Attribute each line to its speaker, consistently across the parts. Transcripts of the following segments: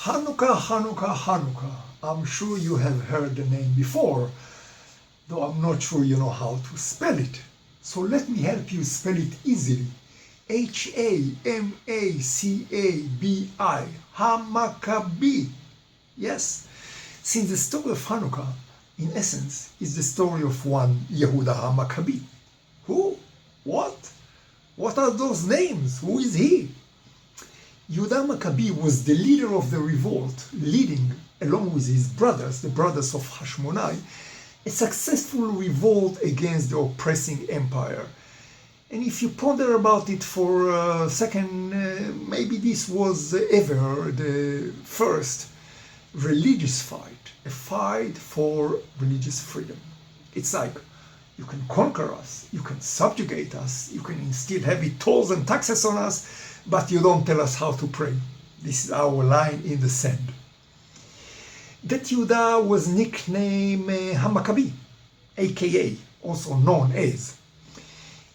Speaker 1: Hanukkah, Hanukkah, Hanukkah. I'm sure you have heard the name before, though I'm not sure you know how to spell it. So let me help you spell it easily. H-A-M-A-C-A-B-I, Hamacabi. Yes, since the story of Hanukkah, in essence, is the story of one Yehuda Hamacabi. Who? What? What are those names? Who is he? Yhuda Maccabee was the leader of the revolt, leading, along with his brothers, the brothers of Hashmonai, a successful revolt against the oppressing empire. And if you ponder about it for a second, maybe this was ever the first religious fight, a fight for religious freedom. It's like, you can conquer us, you can subjugate us, you can instill heavy tolls and taxes on us, but you don't tell us how to pray. This is our line in the sand. That Yehuda was nicknamed Hamacabi, aka, also known as.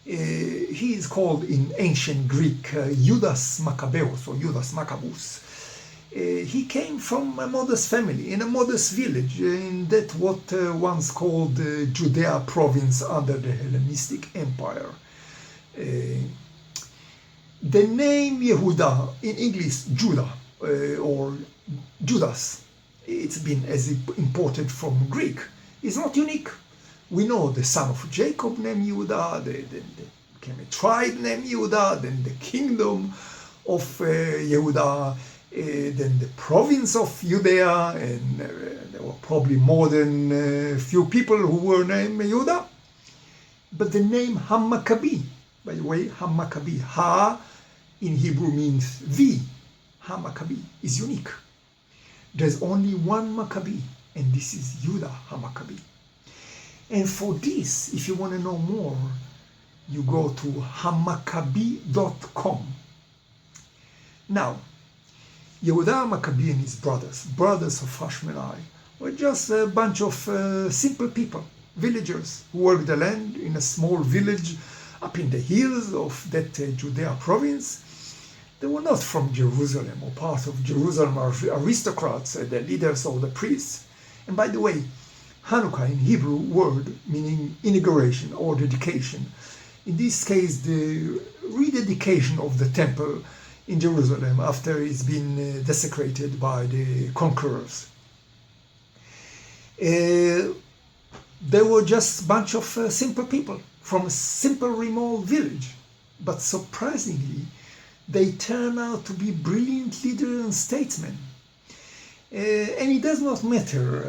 Speaker 1: He is called in ancient Greek Judas Maccabeus or Judas Maccabeus. He came from a modest family in a modest village in that what once called Judea province under the Hellenistic Empire. The name Yehuda, in English Judah or Judas, it's been as imported from Greek, is not unique. We know the son of Jacob named Yehuda, then became a tribe named Yehuda, then the kingdom of Yehuda, then the province of Judea, and there were probably more than a few people who were named Yehuda. But the name Hamacabi, by the way, Hamacabi, Ha in Hebrew means the. Hamacabi is unique. There's only one Maccabee, and this is Yhuda Hamacabi. And for this, if you want to know more, you go to hamacabi.com. Now, Yehuda Maccabee and his brothers of Hashmonai, were just a bunch of simple people, villagers, who worked the land in a small village up in the hills of that Judea province. They were not from Jerusalem or part of Jerusalem aristocrats, the leaders or the priests. And by the way, Hanukkah in Hebrew word meaning inauguration or dedication. In this case, the rededication of the temple in Jerusalem after it's been desecrated by the conquerors. They were just a bunch of simple people from a simple remote village. But surprisingly, they turn out to be brilliant leaders and statesmen. And it does not matter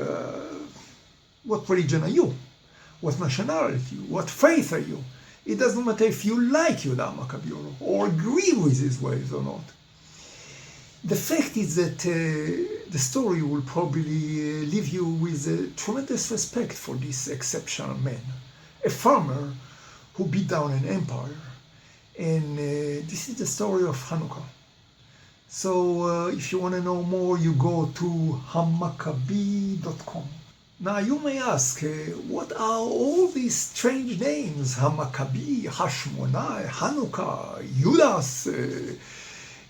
Speaker 1: what religion are you, what nationality, what faith are you. It doesn't matter if you like Yehuda Maccabee or agree with his ways or not. The fact is that the story will probably leave you with tremendous respect for this exceptional man, a farmer who beat down an empire. And this is the story of Hanukkah. So if you want to know more, you go to hamacabi.com. Now you may ask, what are all these strange names? Hamacabi, Hashmonai, Hanukkah, Judas.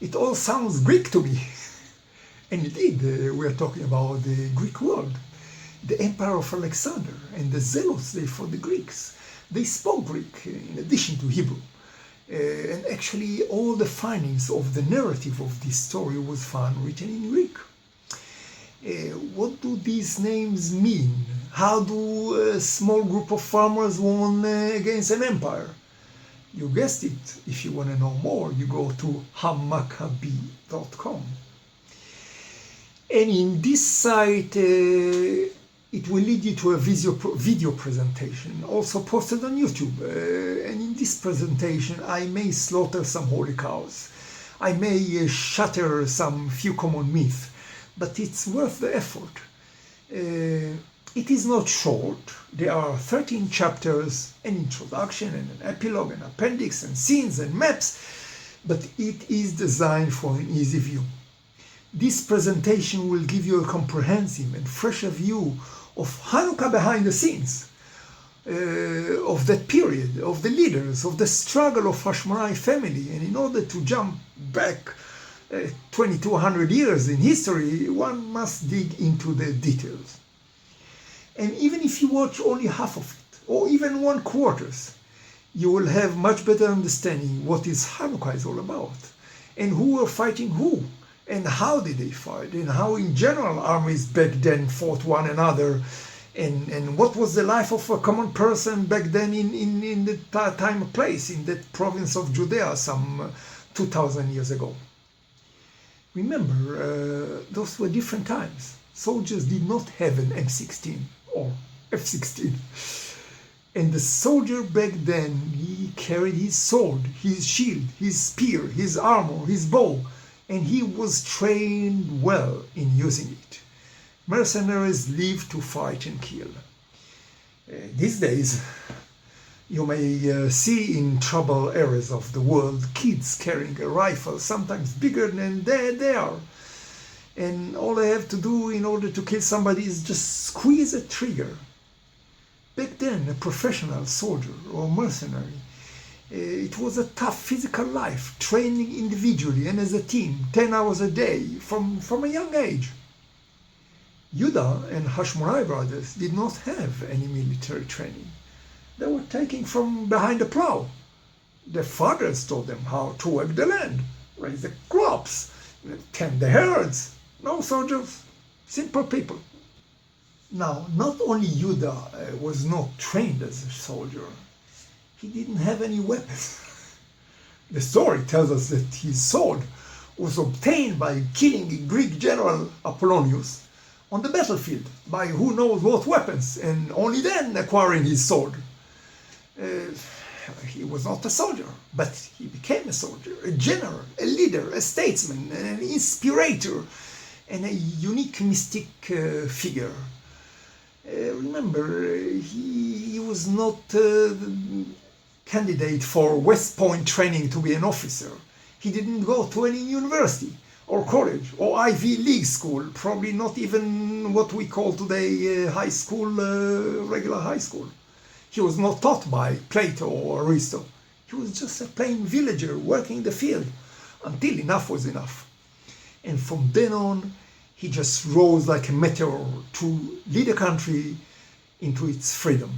Speaker 1: It all sounds Greek to me. And indeed, we are talking about the Greek world. The Empire of Alexander and the zealots for the Greeks. They spoke Greek in addition to Hebrew. And actually all the findings of the narrative of this story was found written in Greek. What do these names mean? How do a small group of farmers won against an empire? You guessed it. If you want to know more, you go to hamacabi.com. And in this site, it will lead you to a video presentation, also posted on YouTube. And in this presentation, I may slaughter some holy cows. I may shatter some few common myths, but it's worth the effort. It is not short. There are 13 chapters, an introduction and an epilogue, an appendix and scenes and maps, but it is designed for an easy view. This presentation will give you a comprehensive and fresher view of Hanukkah behind the scenes, of that period, of the leaders, of the struggle of Hashmonai family. And in order to jump back 2200 years in history, one must dig into the details. And even if you watch only half of it, or even 1/4, you will have much better understanding what is Hanukkah is all about, and who were fighting who, and how did they fight, and how in general armies back then fought one another, and what was the life of a common person back then in the time and place, in that province of Judea some 2000 years ago. Remember, those were different times. Soldiers did not have an M16 or F-16. And the soldier back then, he carried his sword, his shield, his spear, his armor, his bow, and he was trained well in using it. Mercenaries live to fight and kill. These days, you may see in troubled areas of the world kids carrying a rifle, sometimes bigger than they are. And all they have to do in order to kill somebody is just squeeze a trigger. Back then, a professional soldier or mercenary, it was a tough physical life, training individually and as a team, 10 hours a day from a young age. Yhuda and Hashmonai brothers did not have any military training. They were taken from behind the plow. Their fathers taught them how to work the land, raise the crops, tend the herds. No soldiers, simple people. Now, not only Yhuda was not trained as a soldier, he didn't have any weapons. The story tells us that his sword was obtained by killing Greek general Apollonius on the battlefield by who knows what weapons, and only then acquiring his sword. He was not a soldier, but he became a soldier, a general, a leader, a statesman, an inspirator, and a unique mystic figure. Remember, he was not candidate for West Point training to be an officer. He didn't go to any university or college or Ivy League school, probably not even what we call today high school, regular high school. He was not taught by Plato or Aristo. He was just a plain villager working the field until enough was enough. And from then on, he just rose like a meteor to lead a country into its freedom.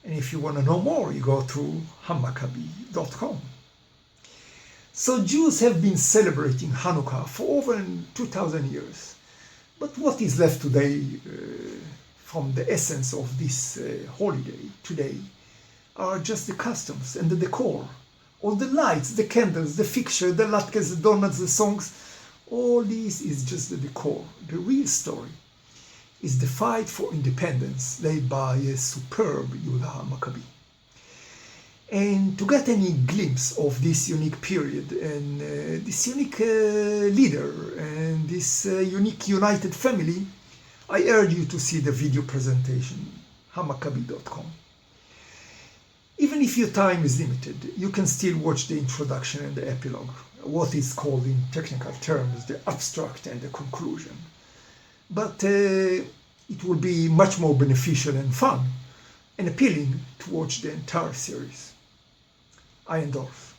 Speaker 1: And if you want to know more, you go to Hamacabi.com. So Jews have been celebrating Hanukkah for over 2,000 years. But what is left today from the essence of this holiday today are just the customs and the decor. All the lights, the candles, the fixture, the latkes, the doughnuts, the songs. All this is just the decor. The real story is the fight for independence led by a superb Yhuda Maccabee. And to get any glimpse of this unique period and this unique leader and this unique united family, I urge you to see the video presentation, Hamacabi.com. Even if your time is limited, you can still watch the introduction and the epilogue, what is called in technical terms the abstract and the conclusion. But it will be much more beneficial and fun and appealing to watch the entire series. I endorse.